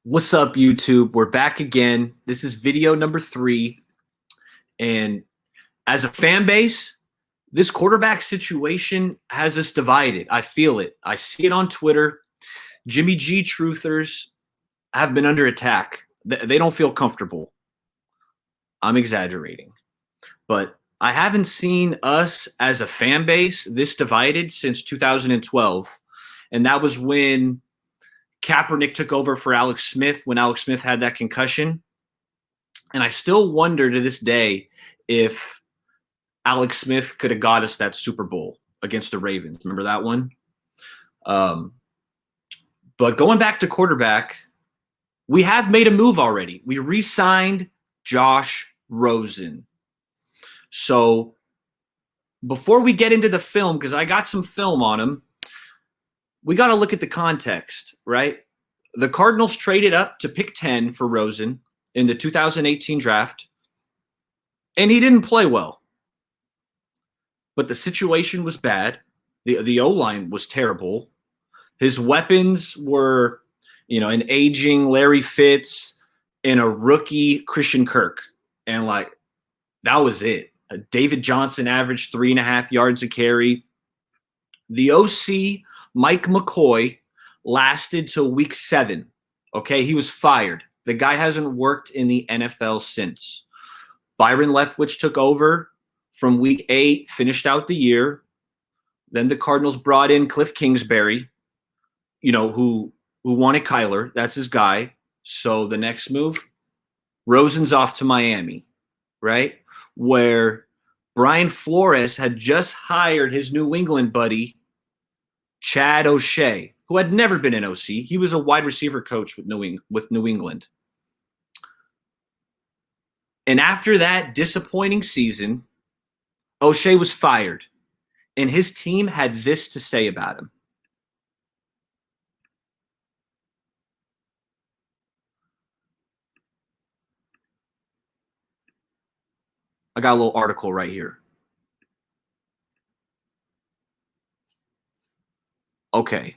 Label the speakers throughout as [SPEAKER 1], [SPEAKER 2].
[SPEAKER 1] What's up, YouTube? We're back again. This is video number 3. And as a fan base, this quarterback situation has us divided. I feel it. I see it on Twitter. Jimmy G truthers have been under attack. They don't feel comfortable. I'm exaggerating. But I haven't seen us as a fan base this divided since 2012. And that was when Kaepernick took over for Alex Smith when Alex Smith had that concussion. And I still wonder to this day if Alex Smith could have got us that Super Bowl against the Ravens. Remember that one? But going back to quarterback, we have made a move already. We re-signed Josh Rosen. So before we get into the film, because I got some film on him, we got to look at the context, right? The Cardinals traded up to pick 10 for Rosen in the 2018 draft, and he didn't play well. But the situation was bad. The O-line was terrible. His weapons were, an aging Larry Fitz and a rookie Christian Kirk. And, that was it. David Johnson averaged 3.5 yards a carry. The OC, Mike McCoy, lasted till week 7. Okay, he was fired. The guy hasn't worked in the NFL since. Byron Leftwich took over from week 8, finished out the year. Then the Cardinals brought in Cliff Kingsbury, who wanted Kyler. That's his guy. So the next move, Rosen's off to Miami, right? Where Brian Flores had just hired his New England buddy, Chad O'Shea, who had never been an OC. He was a wide receiver coach with New England. And after that disappointing season, O'Shea was fired, and his team had this to say about him. I got a little article right here. Okay.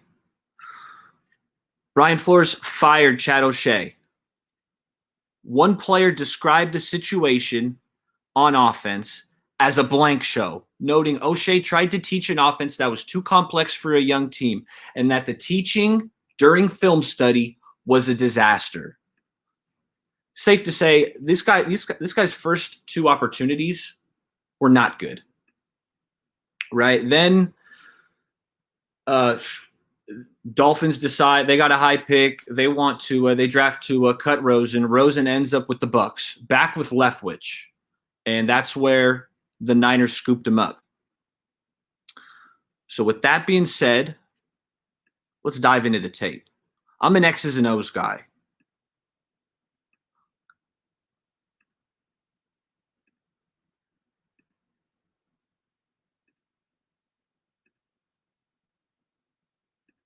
[SPEAKER 1] Brian Flores fired Chad O'Shea. One player described the situation on offense as a blank show, noting O'Shea tried to teach an offense that was too complex for a young team and that the teaching during film study was a disaster. Safe to say, this guy's first 2 opportunities were not good. Right? Then Dolphins decide they got a high pick. They want to they draft to cut Rosen. Rosen ends up with the Bucks, back with Leftwich. And that's where the Niners scooped him up. So with that being said, let's dive into the tape. I'm an X's and O's guy.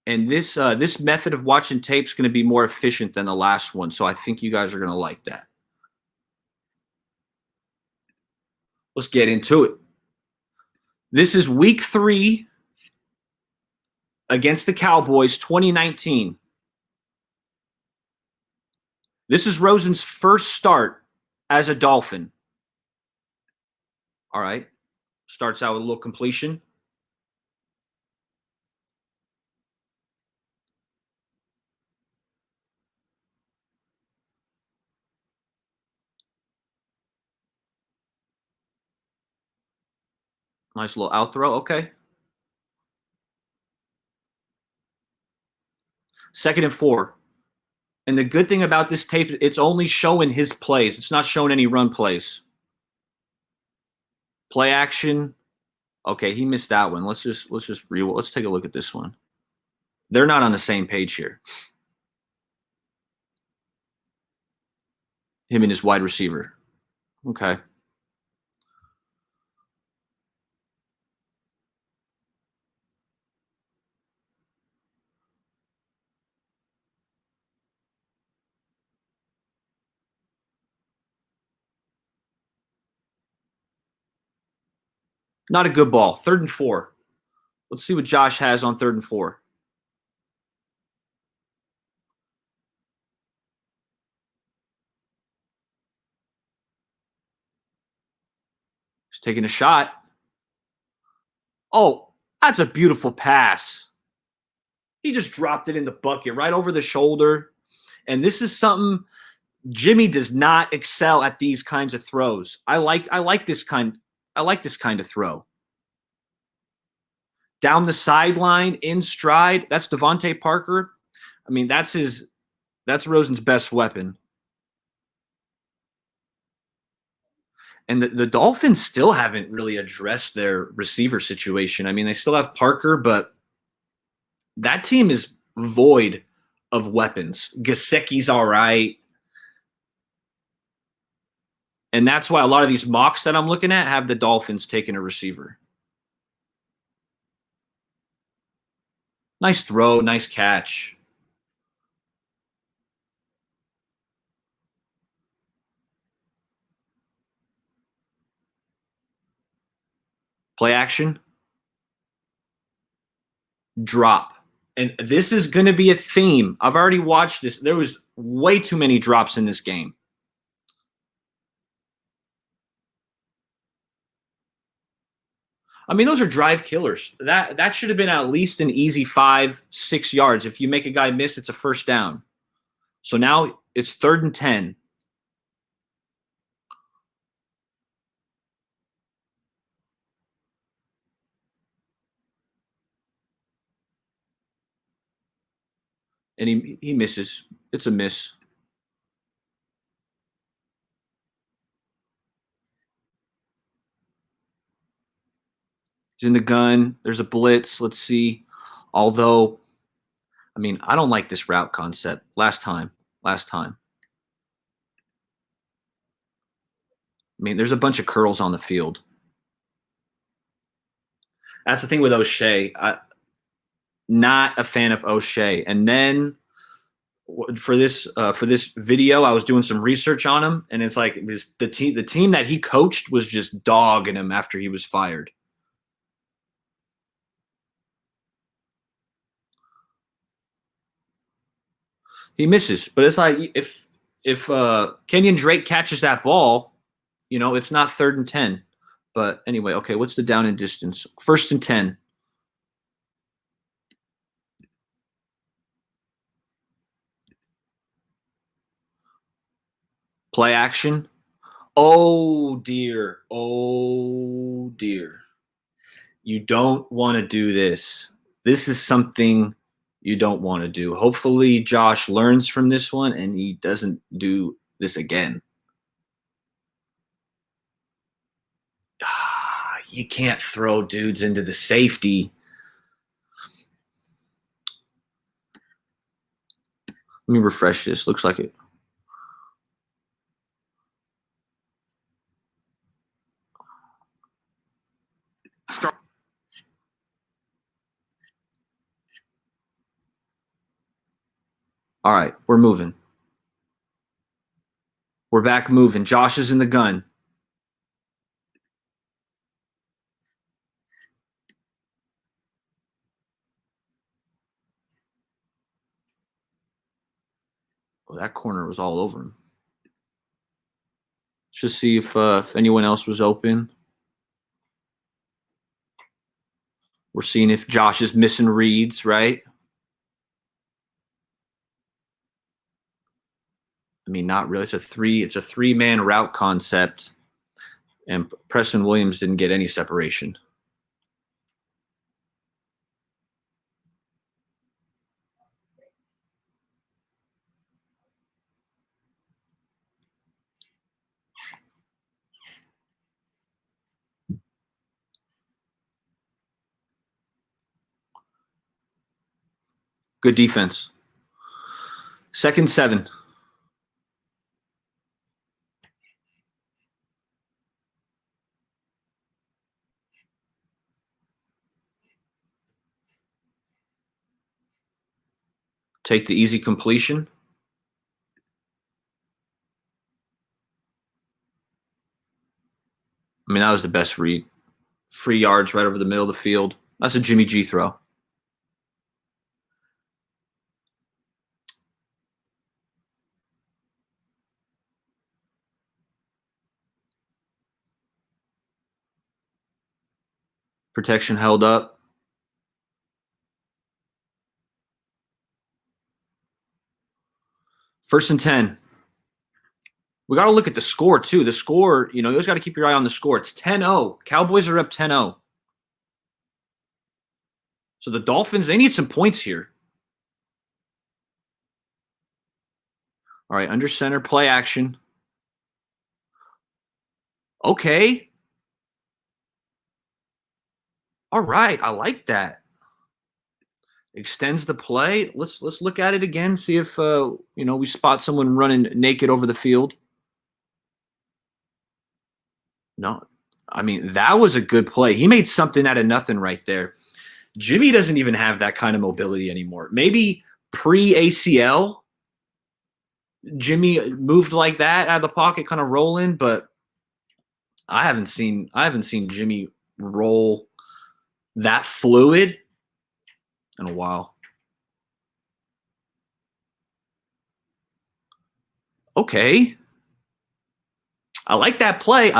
[SPEAKER 1] And this method of watching tape is going to be more efficient than the last one. So I think you guys are going to like that. Let's get into it. This is week 3 against the Cowboys, 2019. This is Rosen's first start as a Dolphin. All right. Starts out with a little completion. Nice little out throw. Okay. 2nd and 4. And the good thing about this tape, it's only showing his plays. It's not showing any run plays. Play action. Okay, he missed that one. Let's take a look at this one. They're not on the same page here. Him and his wide receiver. Okay. Not a good ball. 3rd and 4. Let's see what Josh has on 3rd and 4. taking a shot. Oh, that's a beautiful pass. He just dropped it in the bucket right over the shoulder. And this is something Jimmy does not excel at these kinds of throws. I like this kind of throw. Down the sideline, in stride. That's Devontae Parker. I mean, that's Rosen's best weapon. And the Dolphins still haven't really addressed their receiver situation. I mean, they still have Parker, but that team is void of weapons. Gesicki's all right. And that's why a lot of these mocks that I'm looking at have the Dolphins taking a receiver. Nice throw, nice catch. Play action. Drop. And this is going to be a theme. I've already watched this. There was way too many drops in this game. I mean, those are drive killers. That should have been at least an easy 5-6 yards. If you make a guy miss, it's a first down. So now it's 3rd and 10. And he misses. It's a miss. He's in the gun. There's a blitz. Let's see. Although, I mean, I don't like this route concept. Last time. I mean, there's a bunch of curls on the field. That's the thing with O'Shea. Not a fan of O'Shea. And then for this video, I was doing some research on him, and it's like the team that he coached was just dogging him after he was fired. He misses, but it's like if Kenyon Drake catches that ball, it's not 3rd and 10. But anyway, okay, what's the down and distance? 1st and 10. Play action. Oh dear. Oh dear. You don't want to do this. This is something you don't want to do. Hopefully Josh learns from this one and he doesn't do this again. You can't throw dudes into the safety. Let me refresh this. Looks like it. Start. All right, we're moving. We're back moving. Josh is in the gun. Oh, that corner was all over him. Let's just see if anyone else was open. We're seeing if Josh is missing reads, right? I mean, not really. It's a three-man route concept, and Preston Williams didn't get any separation. Good defense. 2nd 7. Take the easy completion. I mean, that was the best read. 3 yards right over the middle of the field. That's a Jimmy G throw. Protection held up. First and 10. We got to look at the score, too. The score, you always got to keep your eye on the score. It's 10-0. Cowboys are up 10-0. So the Dolphins, they need some points here. All right, under center, play action. Okay. All right, I like that. Extends the play. Let's look at it again, see if we spot someone running naked over the field. No. I mean, that was a good play. He made something out of nothing right there. Jimmy doesn't even have that kind of mobility anymore. Maybe pre-ACL, Jimmy moved like that out of the pocket, kind of rolling, but I haven't seen Jimmy roll that fluid in a while. Okay. I like that play.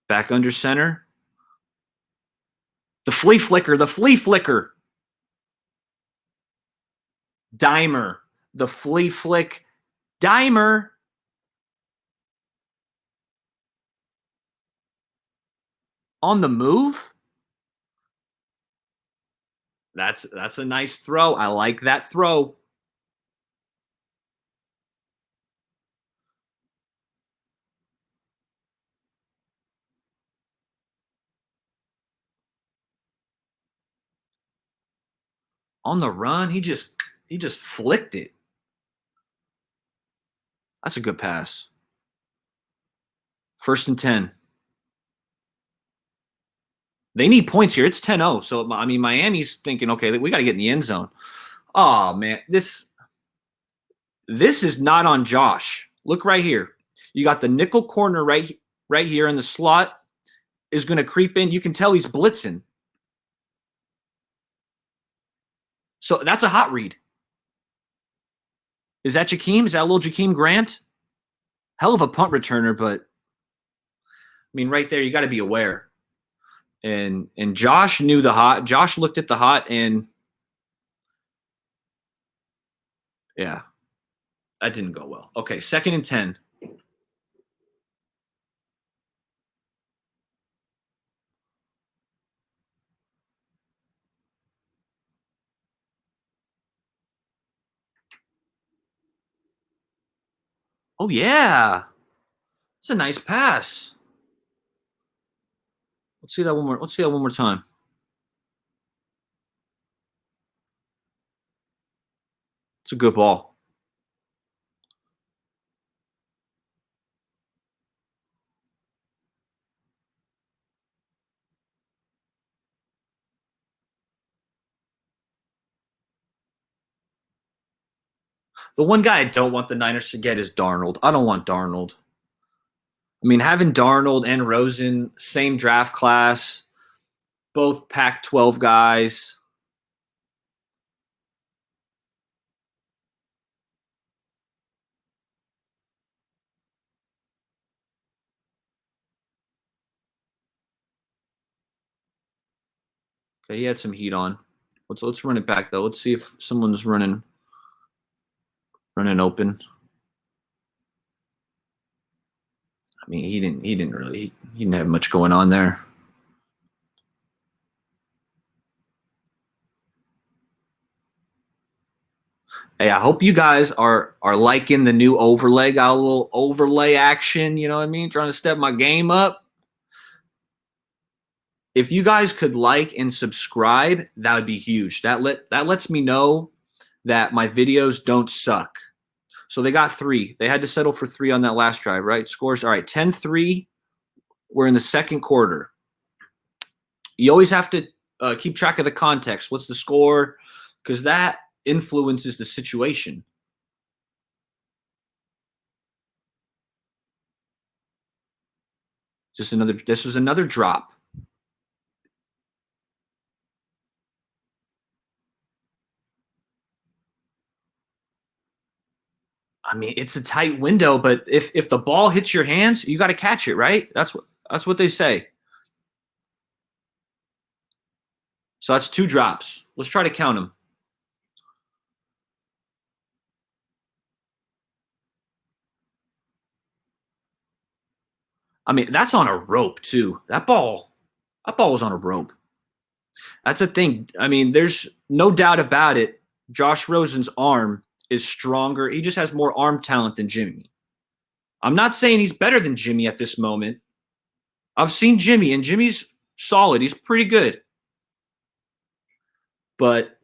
[SPEAKER 1] Back under center. The flea flicker. Dimer. The flea flick. Dimer. On the move. That's a nice throw. I like that throw. On the run, he just flicked it. That's a good pass. First and 10. They need points here. It's 10-0. So, I mean, Miami's thinking, okay, we got to get in the end zone. Oh, man. This is not on Josh. Look right here. You got the nickel corner right here in the slot is going to creep in. You can tell he's blitzing. So that's a hot read. Is that Jakeem? Is that a little Jakeem Grant? Hell of a punt returner, but I mean, right there, you got to be aware. And Josh knew the hot. Josh looked at the hot, and yeah, that didn't go well. Okay, second and 10. Oh yeah, it's a nice pass. Let's see that one more. Let's see that one more time. It's a good ball. The one guy I don't want the Niners to get is Darnold. I don't want Darnold. I mean, having Darnold and Rosen, same draft class, both Pac-12 guys. Okay, he had some heat on. Let's run it back though. Let's see if someone's running open. I mean, he didn't have much going on there. Hey, I hope you guys are liking the new overlay. Got a little overlay action, you know what I mean? Trying to step my game up. If you guys could like and subscribe, that would be huge. That lets me know that my videos don't suck. So they got 3. They had to settle for 3 on that last drive, right? Scores, all right, 10-3. We're in the second quarter. You always have to keep track of the context. What's the score? Because that influences the situation. This was another drop. I mean, it's a tight window, but if the ball hits your hands, you got to catch it, right? That's what they say. So that's 2 drops. Let's try to count them. I mean, that's on a rope too. That ball was on a rope. That's a thing. I mean, there's no doubt about it. Josh Rosen's arm is stronger. He just has more arm talent than Jimmy. I'm not saying he's better than Jimmy at this moment. I've seen Jimmy, and Jimmy's solid. He's pretty good. But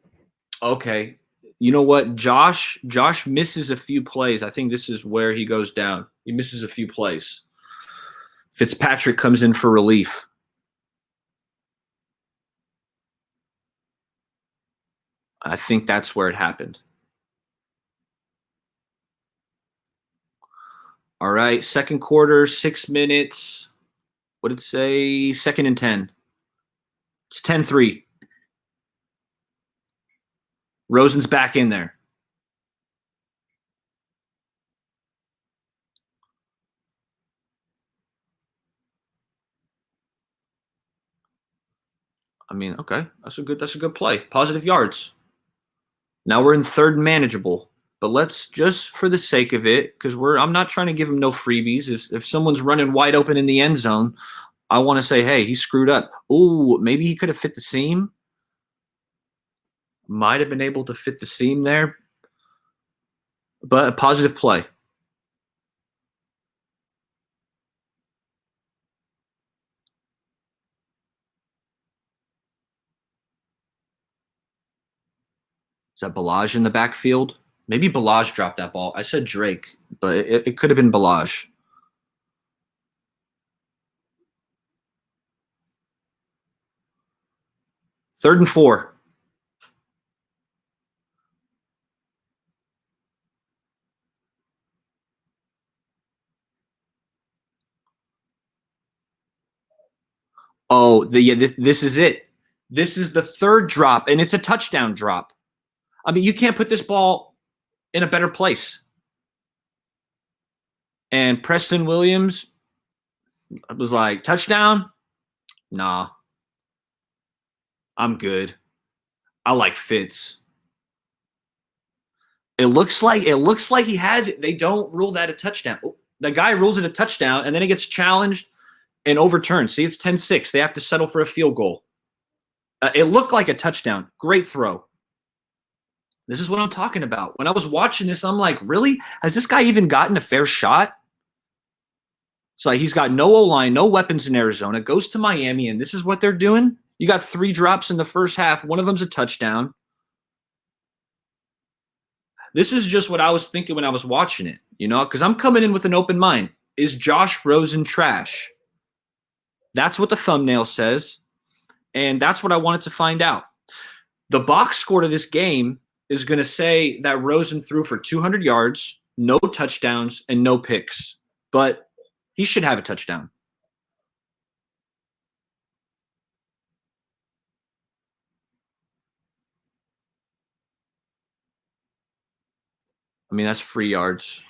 [SPEAKER 1] okay, you know what? Josh misses a few plays. I think this is where he goes down. He misses a few plays. Fitzpatrick comes in for relief. I think that's where it happened. All right, second quarter, 6 minutes. What did it say? Second and 10. It's 10-3. Rosen's back in there. I mean, okay, that's a good play. Positive yards. Now we're in third and manageable. But let's just for the sake of it, because I'm not trying to give him no freebies. If someone's running wide open in the end zone, I want to say, hey, he screwed up. Ooh, maybe he could have fit the seam. Might have been able to fit the seam there. But a positive play. Is that Balaj in the backfield? Maybe Balaj dropped that ball. I said Drake, but it could have been Balaj. Third and 4. Oh, this is it. This is the third drop, and it's a touchdown drop. I mean, you can't put this ball in a better place. And Preston Williams was like, touchdown? Nah, I'm good. I like Fitz. It looks like he has it. They don't rule that a touchdown. The guy rules it a touchdown, and then it gets challenged and overturned. See, it's 10-6. They have to settle for a field goal. It looked like a touchdown. Great throw. This is what I'm talking about. When I was watching this, I'm like, really? Has this guy even gotten a fair shot? It's like he's got no O-line, no weapons in Arizona, goes to Miami, and this is what they're doing? You got 3 drops in the first half. One of them's a touchdown. This is just what I was thinking when I was watching it, because I'm coming in with an open mind. Is Josh Rosen trash? That's what the thumbnail says, and that's what I wanted to find out. The box score to this game is going to say that Rosen threw for 200 yards, no touchdowns, and no picks. But he should have a touchdown. I mean, that's free yards.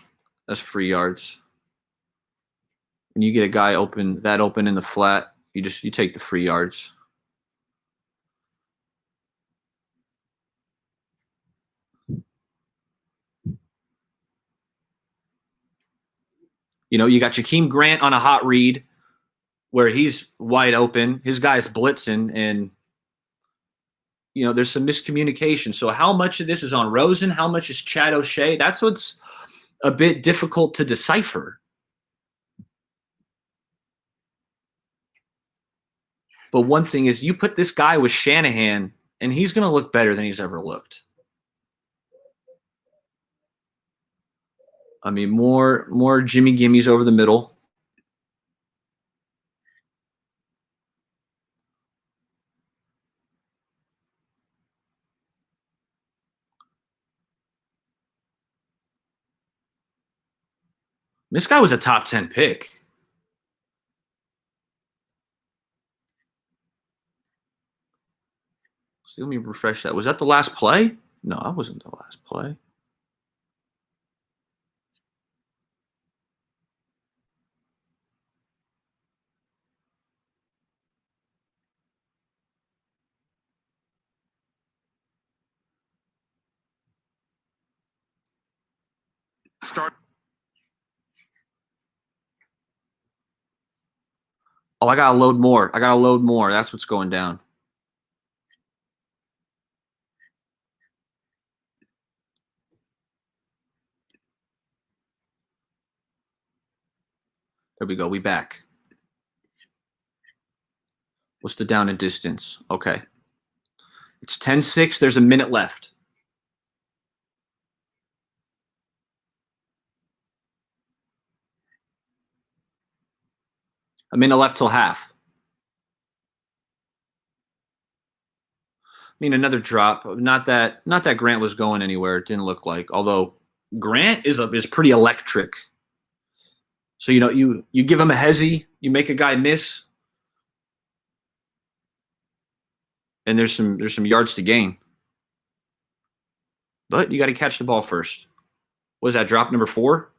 [SPEAKER 1] That's free yards. When you get a guy open in the flat, you take the free yards. You got Jakeem Grant on a hot read where he's wide open. His guy's blitzing, and there's some miscommunication. So how much of this is on Rosen? How much is Chad O'Shea? That's what's a bit difficult to decipher. But one thing is, you put this guy with Shanahan, and he's going to look better than he's ever looked. I mean, more Jimmy Gimmies over the middle. This guy was a top 10 pick. So let me refresh that. Was that the last play? No, that wasn't the last play.
[SPEAKER 2] Start.
[SPEAKER 1] Oh, I gotta load more. I gotta load more. That's what's going down. There we go. We back. What's the down and distance? Okay. It's 10-6. There's a minute left. A minute left till half. I mean, another drop. Not that Grant was going anywhere. It didn't look like. Although Grant is pretty electric. So you give him a hezzy, you make a guy miss, and there's some yards to gain. But you got to catch the ball first. What is that, drop number 4?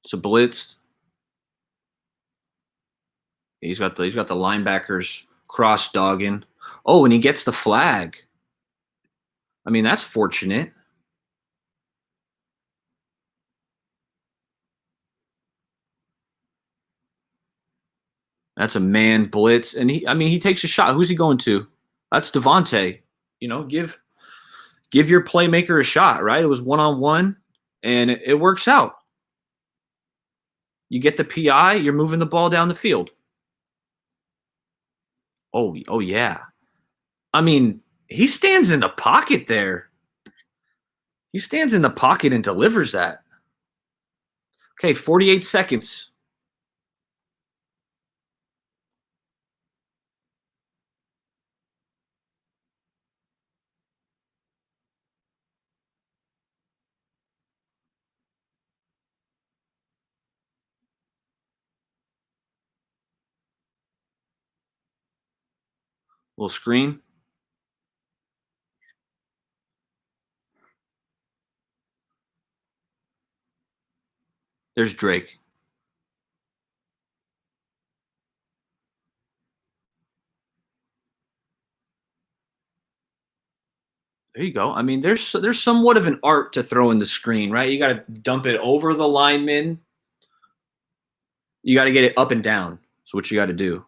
[SPEAKER 1] It's a blitz. He's got the linebackers cross dogging. Oh, and he gets the flag. I mean, that's fortunate. That's a man blitz, and he takes a shot. Who's he going to? That's Devontae. Give your playmaker a shot, right? It was 1-on-1, and it works out. You get the PI, you're moving the ball down the field. Oh yeah. I mean, he stands in the pocket there. He stands in the pocket and delivers that. Okay, 48 seconds. Little screen. There's Drake. There you go. I mean, there's somewhat of an art to throwing the screen, right? You got to dump it over the lineman. You got to get it up and down. That's what you got to do.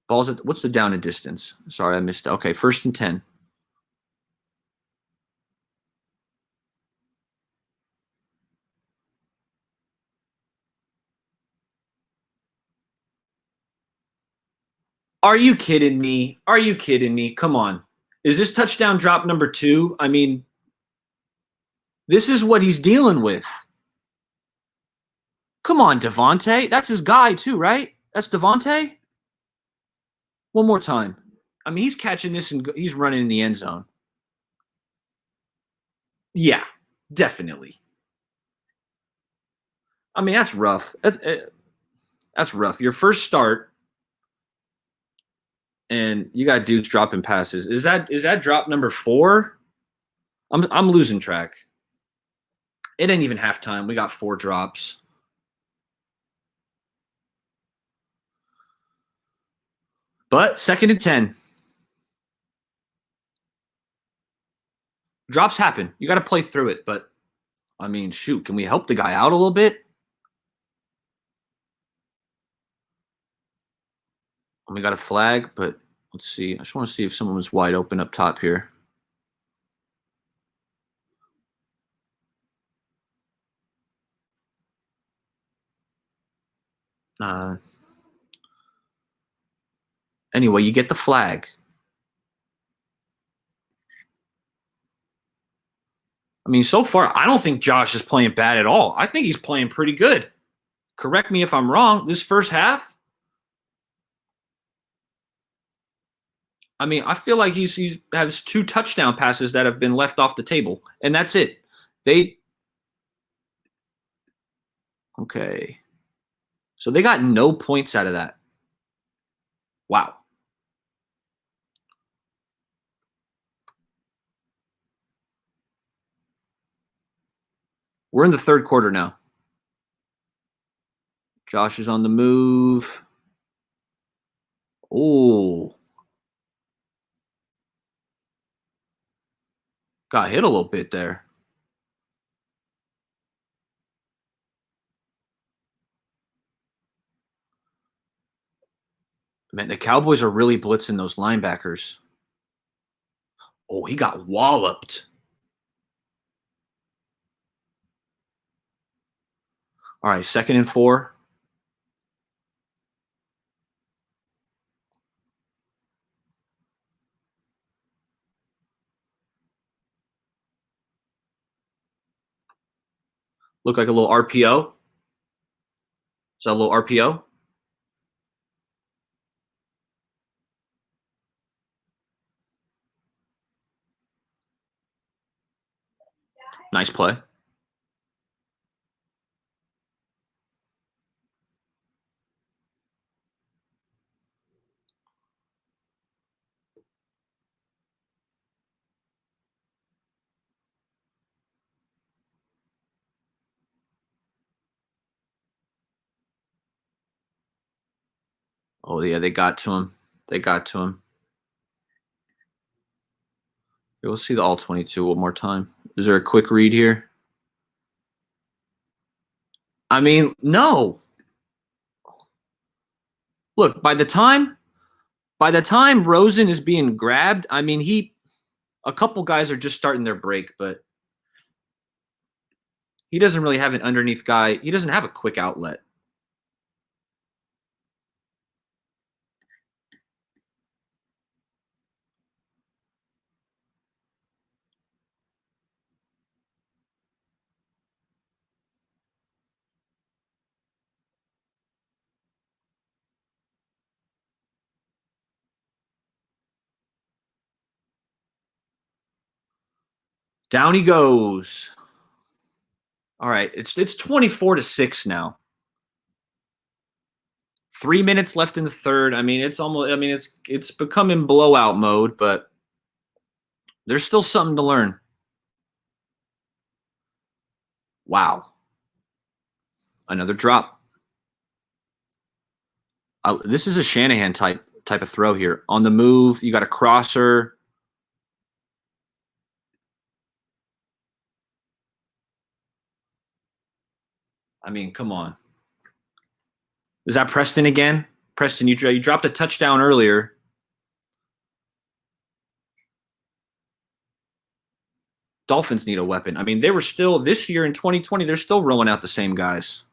[SPEAKER 1] Ball's at what's the down and distance? Sorry, I missed. Okay, 1st and 10. Are you kidding me? Are you kidding me? Come on. Is this touchdown drop number 2? I mean, this is what he's dealing with. Come on, Devontae. That's his guy too, right? That's Devontae. One more time. I mean, he's catching this and he's running in the end zone. Yeah, definitely. I mean, that's rough. That's rough. Your first start, and you got dudes dropping passes. Is that drop number 4? I'm losing track. It ain't even halftime. We got 4 drops. But 2nd and 10. Drops happen. You got to play through it. But I mean, shoot, can we help the guy out a little bit? And we got a flag, but let's see. I just want to see if someone was wide open up top here. Anyway, you get the flag. I mean, so far, I don't think Josh is playing bad at all. I think he's playing pretty good. Correct me if I'm wrong. This first half, I mean, I feel like he has 2 touchdown passes that have been left off the table, and that's it. Okay. So they got no points out of that. Wow. We're in the third quarter now. Josh is on the move. Oh, got hit a little bit there. Man, the Cowboys are really blitzing those linebackers. Oh, he got walloped. All right, 2nd and 4. Look like a little RPO. Is that a little RPO? Nice play. Oh, yeah, they got to him. They got to him. We'll see the all 22 one more time. Is there a quick read here? I mean, no. Look, by the time Rosen is being grabbed, I mean, a couple guys are just starting their break, but he doesn't really have an underneath guy. He doesn't have a quick outlet. Down he goes. All right, it's 24-6 now. 3 minutes left in the third. I mean, it's becoming blowout mode, but there's still something to learn. Wow. Another drop. This is a Shanahan type of throw here. On the move, you got a crosser. I mean, come on. Is that Preston again? Preston, you dropped a touchdown earlier. Dolphins need a weapon. I mean, they were still this year in 2020. They're still rolling out the same guys.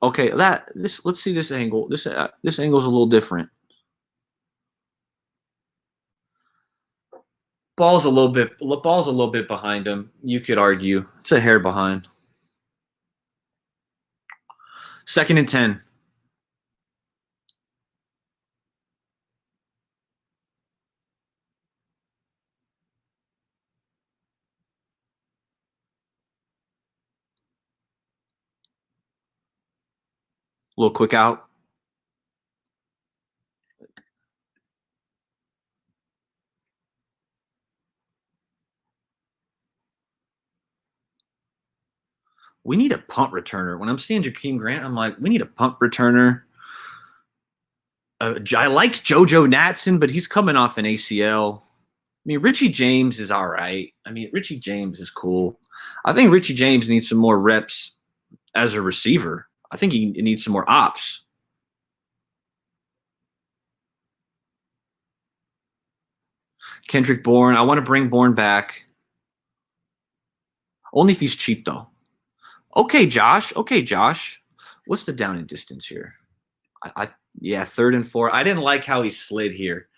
[SPEAKER 1] Okay, let's see this angle. This angle's a little different. Ball's a little bit behind him. You could argue it's a hair behind. 2nd and 10. A little quick out. We need a punt returner. When I'm seeing Jakeem Grant, I'm like, we need a punt returner. I liked JoJo Natson, but he's coming off an ACL. I mean, Richie James is all right. I mean, Richie James is cool. I think Richie James needs some more reps as a receiver. I think he needs some more ops. Kendrick Bourne. I want to bring Bourne back. Only if he's cheap, though. Okay, Josh. What's the down and distance here? Yeah, 3rd and 4. I didn't like how he slid here.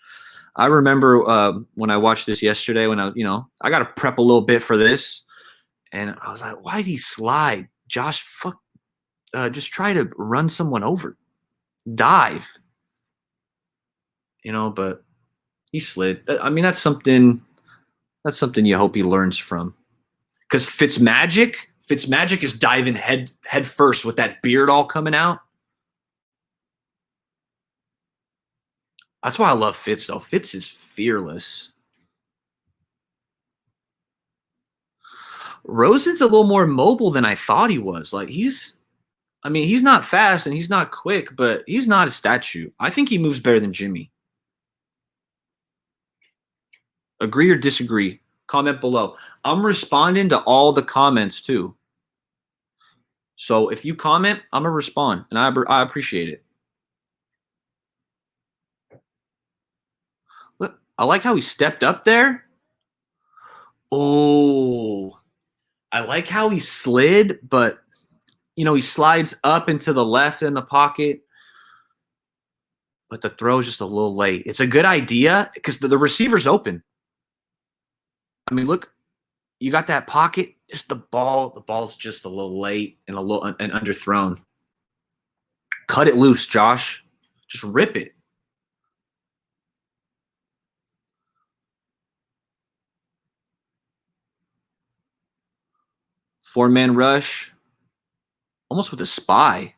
[SPEAKER 1] I remember when I watched this yesterday when I got to prep a little bit for this. And I was like, why did he slide? Josh, just try to run someone over. Dive. But he slid. I mean, that's something you hope he learns from. Because Fitzmagic is diving head first with that beard all coming out. That's why I love Fitz, though. Fitz is fearless. Rosen's a little more mobile than I thought he was. Like he's not fast and he's not quick, but he's not a statue. I think he moves better than Jimmy. Agree or disagree? Comment below. I'm responding to all the comments too. So if you comment, I'm going to respond, and I appreciate it. Look, I like how he stepped up there. Oh, I like how he slid, but, he slides up into the left in the pocket, but the throw is just a little late. It's a good idea because the receiver's open. I mean, look, you got that pocket, just the ball's just a little late and underthrown. Cut it loose, Josh. Just rip it. Four-man rush. Almost with a spy.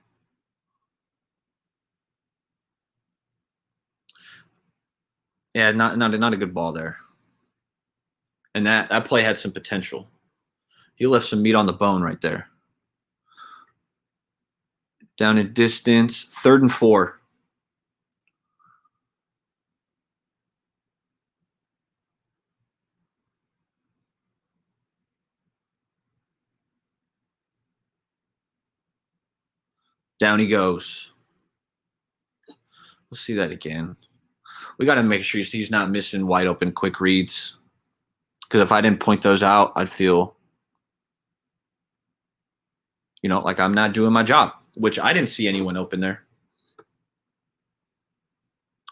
[SPEAKER 1] Yeah, not a good ball there. And that play had some potential. He left some meat on the bone right there. Down in distance, 3rd and 4. Down he goes. Let's see that again. We got to make sure he's not missing wide open quick reads. Because if I didn't point those out, I'd feel, like I'm not doing my job, which I didn't see anyone open there.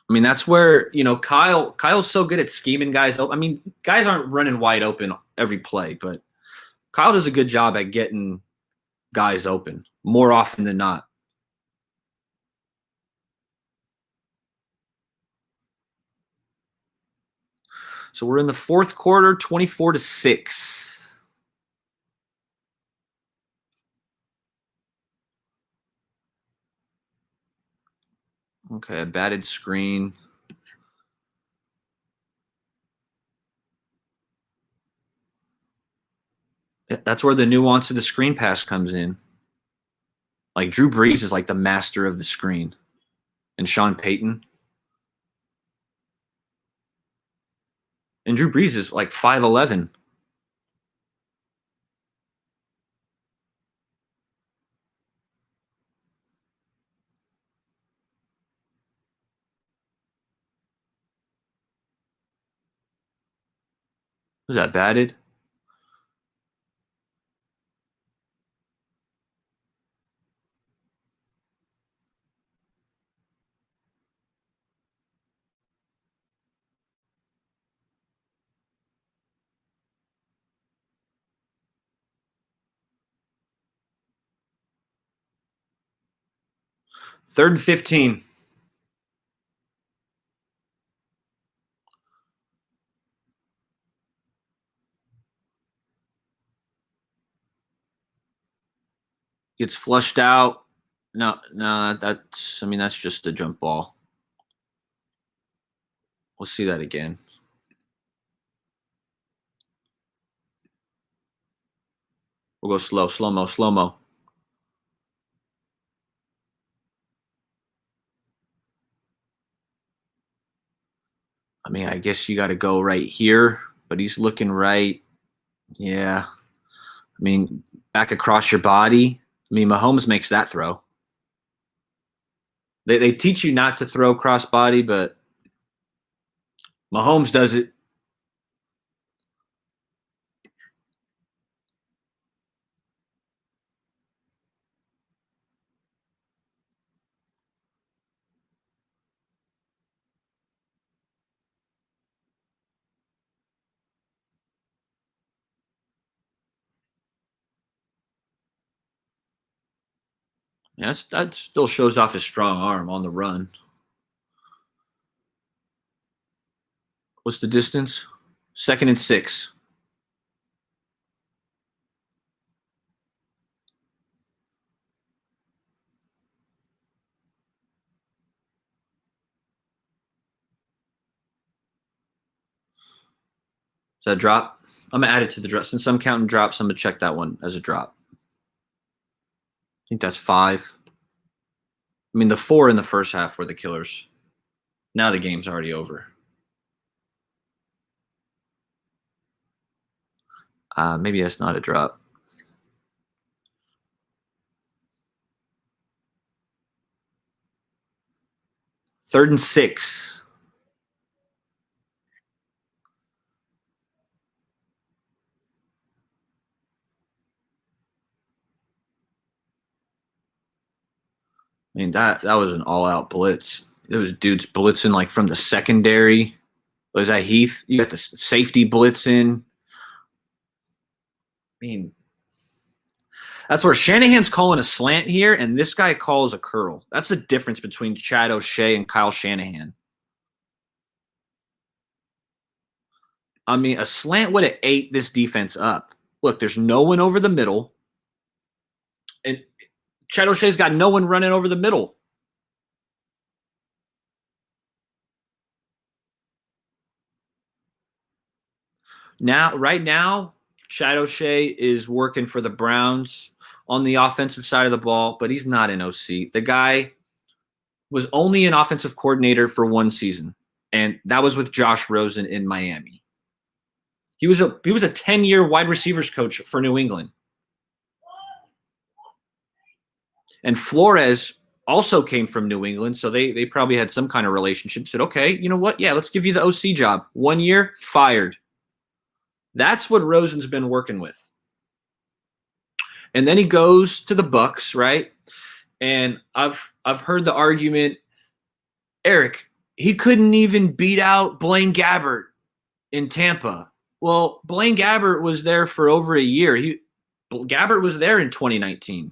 [SPEAKER 1] I mean, that's where, Kyle's so good at scheming guys open. I mean, guys aren't running wide open every play, but Kyle does a good job at getting guys open more often than not. So we're in the 4th quarter, 24-6. Okay, a batted screen. That's where the nuance of the screen pass comes in. Like Drew Brees is like the master of the screen. And Sean Payton. And Drew Brees is like 5'11". Was that batted? Third and 15. Gets flushed out. No, that's just a jump ball. We'll see that again. We'll go slow-mo. I mean, I guess you got to go right here, but he's looking right. Yeah. I mean, back across your body. I mean, Mahomes makes that throw. They teach you not to throw cross body, but Mahomes does it. Yeah, that still shows off his strong arm on the run. What's the distance? 2nd and 6. Is that a drop? I'm gonna add it to the drop. Since I'm counting drops, I'm gonna check that one as a drop. I think that's 5. I mean, the 4 in the first half were the killers. Now the game's already over. Maybe that's not a drop. Third and 6. I mean, that was an all-out blitz. It was dudes blitzing like from the secondary. Was that Heath? You got the safety blitzing. I mean, that's where Shanahan's calling a slant here, and this guy calls a curl. That's the difference between Chad O'Shea and Kyle Shanahan. I mean, a slant would have ate this defense up. Look, there's no one over the middle, and Chad O'Shea's got no one running over the middle. Right now, Chad O'Shea is working for the Browns on the offensive side of the ball, but he's not an OC. The guy was only an offensive coordinator for one season, and that was with Josh Rosen in Miami. He was a 10-year wide receivers coach for New England. And Flores also came from New England, so they probably had some kind of relationship. Said, okay, you know what? Yeah, let's give you the OC job. 1 year, fired. That's what Rosen's been working with. And then he goes to the Bucks, right? And I've heard the argument, Eric, he couldn't even beat out Blaine Gabbert in Tampa. Well, Blaine Gabbert was there for over a year. Gabbert was there in 2019.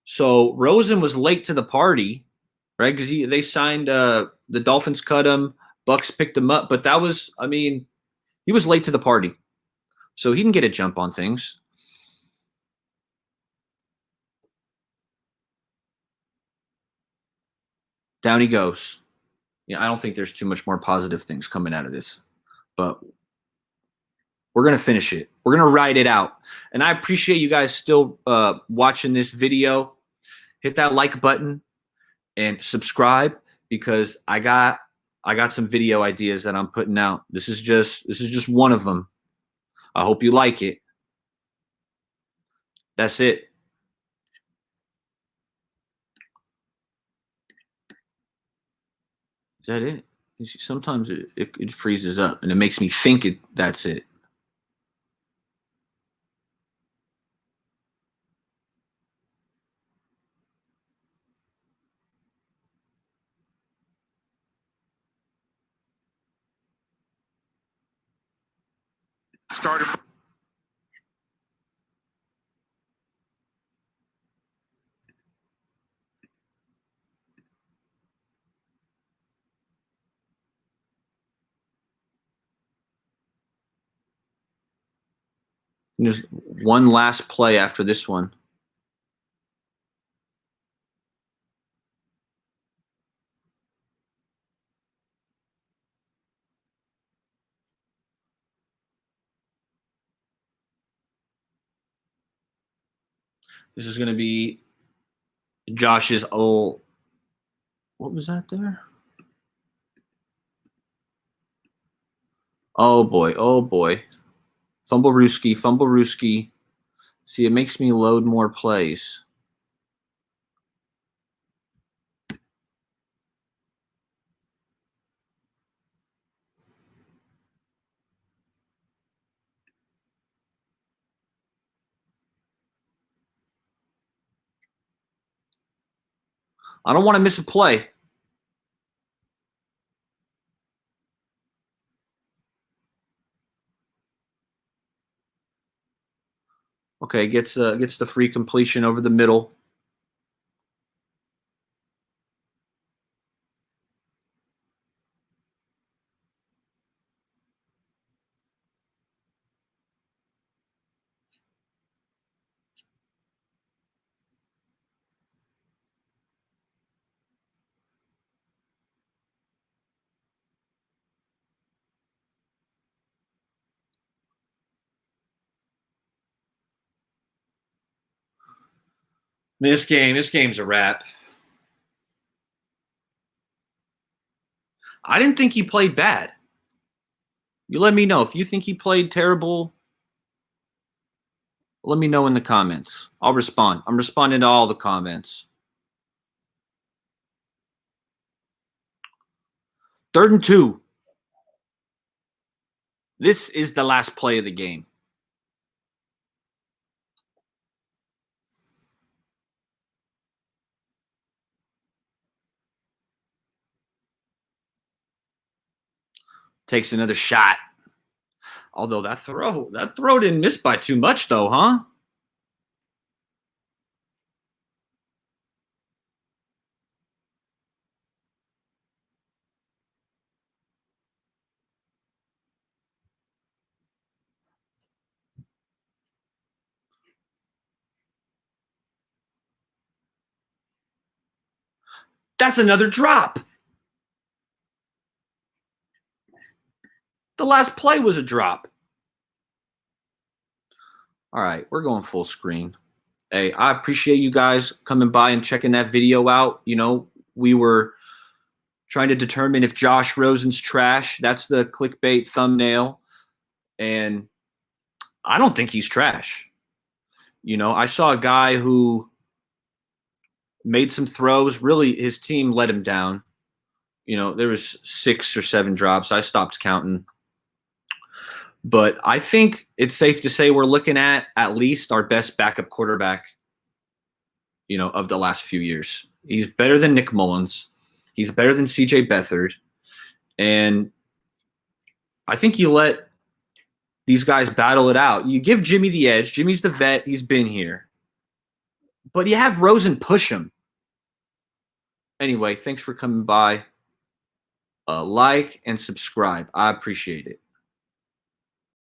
[SPEAKER 1] So Rosen was late to the party, right? Because they signed the Dolphins cut him, Bucks picked him up, but that was, I mean, he was late to the party, so he can get a jump on things. Down he goes. Yeah, I don't think there's too much more positive things coming out of this, but we're gonna finish it. We're gonna ride it out, and I appreciate you guys still watching this video. Hit that like button and subscribe because I got some video ideas that I'm putting out. This is just one of them. I hope you like it. That's it. Is that it? You see, sometimes it freezes up and it makes me think that's it. Started. There's one last play after this one. This is going to be Josh's old. What was that there? Oh boy. Oh boy. Fumble Rooski. Fumble Rooski. See, it makes me load more plays. I don't want to miss a play. Okay, gets the free completion over the middle. This game's a wrap. I didn't think he played bad. You let me know if you think he played terrible. Let me know in the comments. I'll respond. I'm responding to all the comments. 3rd and 2. This is the last play of the game. Takes another shot. Although that throw didn't miss by too much though, huh? That's another drop. The last play was a drop. All right, we're going full screen. Hey, I appreciate you guys coming by and checking that video out. You know, we were trying to determine if Josh Rosen's trash. That's the clickbait thumbnail. And I don't think he's trash. You know, I saw a guy who made some throws. Really, his team let him down. You know, there was 6 or 7 drops. I stopped counting. But I think it's safe to say we're looking at least our best backup quarterback, you know, of the last few years. He's better than Nick Mullins. He's better than CJ Beathard. And I think you let these guys battle it out. You give Jimmy the edge. Jimmy's the vet. He's been here. But you have Rosen push him. Anyway, thanks for coming by. Like and subscribe. I appreciate it.